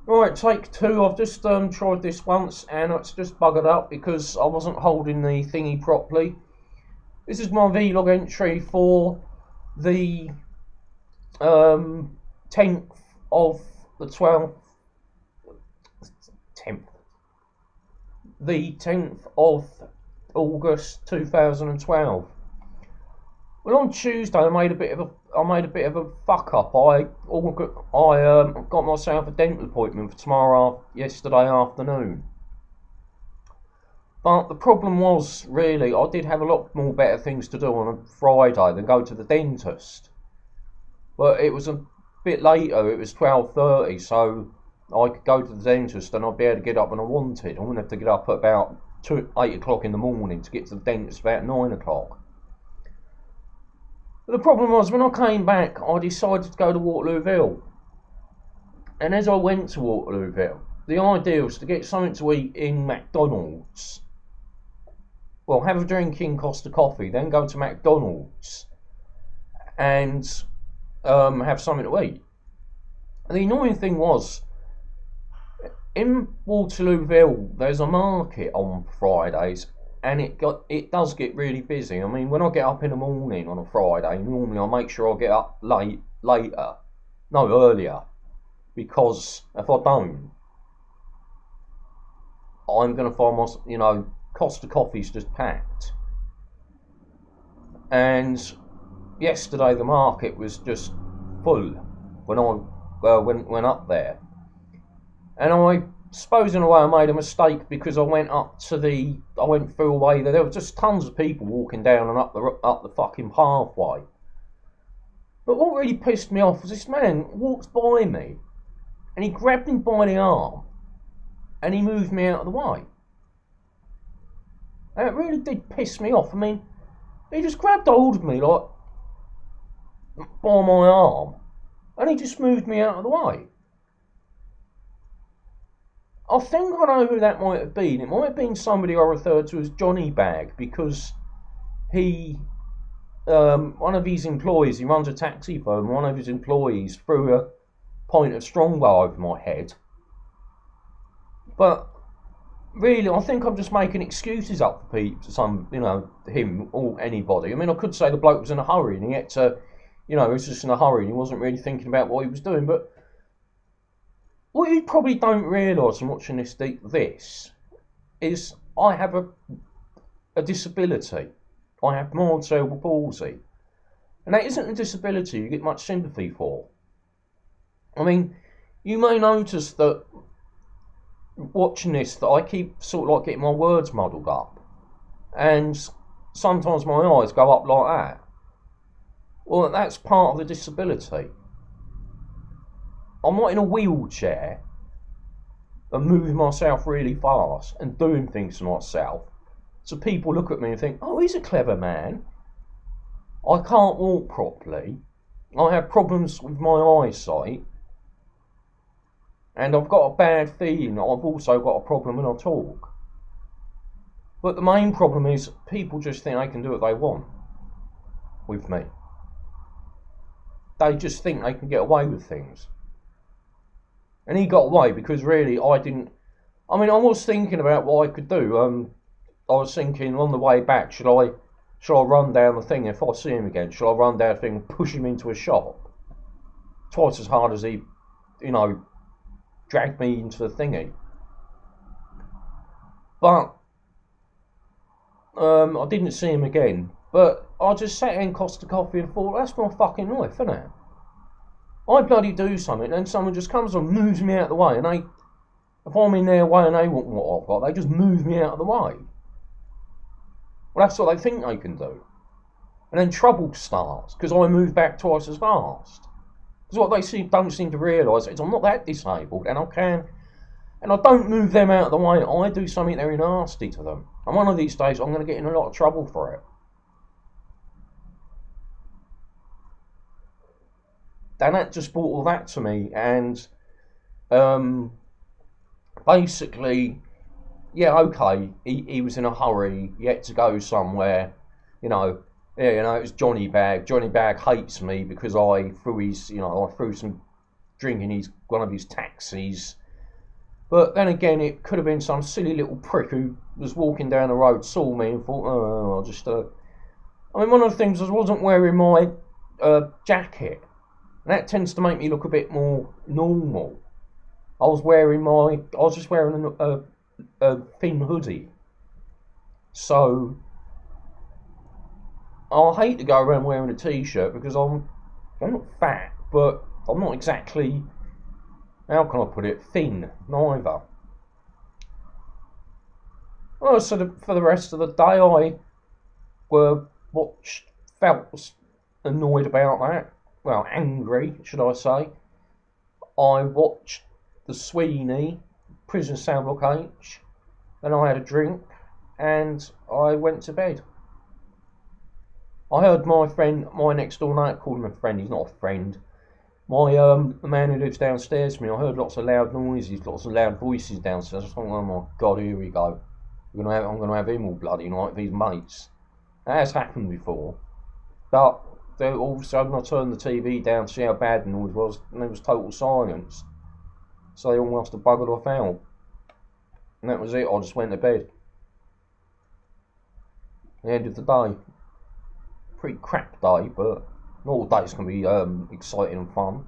Right, take two. I've just tried this once and it's just buggered up because I wasn't holding the thingy properly. This is my vlog entry for the um, 10th of the 12th, 10th, the 10th of August 2012. Well, on Tuesday I made a bit of a fuck up. I got myself a dental appointment for yesterday afternoon. But the problem was, really, I did have a lot more better things to do on a Friday than go to the dentist. But it was a bit later, it was 12:30, so I could go to the dentist and I'd be able to get up when I wanted. I wouldn't have to get up at about 8 o'clock in the morning to get to the dentist about 9 o'clock. But the problem was, when I came back, I decided to go to Waterlooville. And as I went to Waterlooville, the idea was to get something to eat in McDonald's. Well, have a drink in Costa Coffee, then go to McDonald's and have something to eat. And the annoying thing was, in Waterlooville, there's a market on Fridays, and it does get really busy. I mean, when I get up in the morning on a Friday, normally I make sure I get up earlier, because if I don't, I'm going to find Costa Coffee's just packed. And yesterday the market was just full when I went up there, and I suppose in a way I made a mistake because I went through a way that there were just tons of people walking down and up the fucking pathway. But what really pissed me off was this man walks by me and he grabbed me by the arm and he moved me out of the way. And it really did piss me off. I mean, he just grabbed hold of me like by my arm and he just moved me out of the way. I think I know who that might have been. It might have been somebody I referred to as Johnny Bag, because one of his employees, he runs a taxi firm, one of his employees threw a pint of Strongbow over my head. But really, I think I'm just making excuses up for him or anybody. I mean, I could say the bloke was in a hurry and he had to, he was just in a hurry and he wasn't really thinking about what he was doing. But what you probably don't realise from watching this is I have a disability. I have mild cerebral palsy. And that isn't a disability you get much sympathy for. I mean, you may notice that watching this that I keep sort of like getting my words muddled up. And sometimes my eyes go up like that. Well, that's part of the disability. I'm not in a wheelchair and moving myself really fast and doing things to myself, so people look at me and think, oh, he's a clever man. I can't walk properly. I have problems with my eyesight. And I've got a bad feeling that I've also got a problem when I talk. But the main problem is people just think they can do what they want with me. They just think they can get away with things. And he got away because really I didn't. I mean, I was thinking about what I could do. I was thinking on the way back, should I run down the thing if I see him again? Should I run down the thing and push him into a shop? Twice as hard as he, dragged me into the thingy. But I didn't see him again. But I just sat in Costa Coffee and thought, that's my fucking life, isn't it? I bloody do something and someone just comes and moves me out of the way, and if I'm in their way and they want what I've got, they just move me out of the way. Well, that's what they think they can do. And then trouble starts because I move back twice as fast. Because what they don't seem to realise is I'm not that disabled, and I don't move them out of the way. I do something very nasty to them. And one of these days I'm going to get in a lot of trouble for it. And that just brought all that to me, and basically, yeah, okay, he was in a hurry, he had to go somewhere, it was Johnny Bag. Johnny Bag hates me because I threw some drink in one of his taxis, But then again, it could have been some silly little prick who was walking down the road, saw me, and thought, oh, I'll just. I mean, one of the things was I wasn't wearing my jacket. And that tends to make me look a bit more normal. I was just wearing a thin hoodie. So, I hate to go around wearing a t-shirt because I'm not fat, but I'm not exactly, how can I put it, thin, neither. Well, so for the rest of the day, I felt annoyed about that. Well, angry, should I say. I watched the Sweeney, Prison Cell Block H, then I had a drink, and I went to bed. I heard my next door neighbour, call him a friend, he's not a friend. The man who lives downstairs from me, I heard lots of loud noises, lots of loud voices downstairs. I thought, oh my God, here we go. I'm gonna have him all bloody night with his mates. That has happened before. But all of a sudden I turned the TV down to see how bad the noise was, and there was total silence. So they all must have buggered off out. And that was it, I just went to bed. The end of the day. Pretty crap day, but not all days can be exciting and fun.